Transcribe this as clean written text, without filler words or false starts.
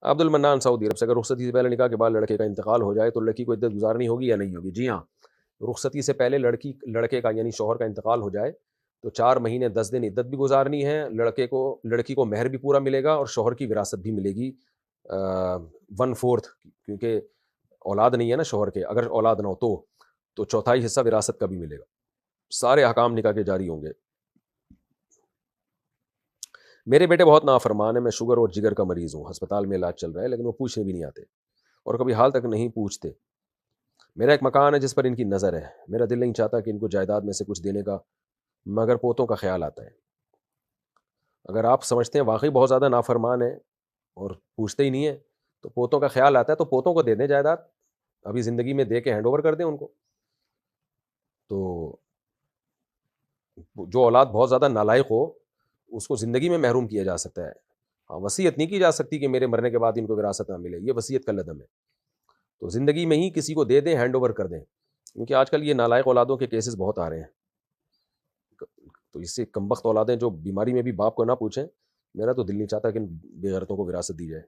عبد المنان سعودی عرب سے، اگر رخصتی سے پہلے نکاح کے بعد لڑکے کا انتقال ہو جائے تو لڑکی کو عدت گزارنی ہوگی یا نہیں ہوگی؟ جی ہاں، رخصتی سے پہلے لڑکے کا یعنی شوہر کا انتقال ہو جائے تو 4 مہینے 10 دن عدت بھی گزارنی ہے، لڑکی کو مہر بھی پورا ملے گا اور شوہر کی وراثت بھی ملے گی 1/4، کیونکہ اولاد نہیں ہے نا شوہر کے، اگر اولاد نہ ہو تو چوتھائی حصہ وراثت کا بھی ملے گا، سارے احکام نکاح کے جاری ہوں گے۔ میرے بیٹے بہت نافرمان ہے، میں شوگر اور جگر کا مریض ہوں، ہسپتال میں علاج چل رہا ہے لیکن وہ پوچھنے بھی نہیں آتے اور کبھی حال تک نہیں پوچھتے۔ میرا ایک مکان ہے جس پر ان کی نظر ہے، میرا دل نہیں چاہتا کہ ان کو جائیداد میں سے کچھ دینے کا، مگر پوتوں کا خیال آتا ہے۔ اگر آپ سمجھتے ہیں واقعی بہت زیادہ نافرمان ہے اور پوچھتے ہی نہیں ہے تو پوتوں کا خیال آتا ہے تو پوتوں کو دے دیں جائیداد، ابھی زندگی میں دے کے ہینڈ اوور کر دیں ان کو۔ تو جو اولاد بہت زیادہ نالائق ہو اس کو زندگی میں محروم کیا جا سکتا ہے، ہاں وصیت نہیں کی جا سکتی کہ میرے مرنے کے بعد ان کو وراثت نہ ملے، یہ وصیت کا لدم ہے۔ تو زندگی میں ہی کسی کو دے دیں، ہینڈ اوور کر دیں، کیونکہ آج کل یہ نالائق اولادوں کے کیسز بہت آ رہے ہیں۔ تو اس سے کمبخت اولادیں جو بیماری میں بھی باپ کو نہ پوچھیں، میرا تو دل نہیں چاہتا کہ ان بے غیرتوں کو وراثت دی جائے۔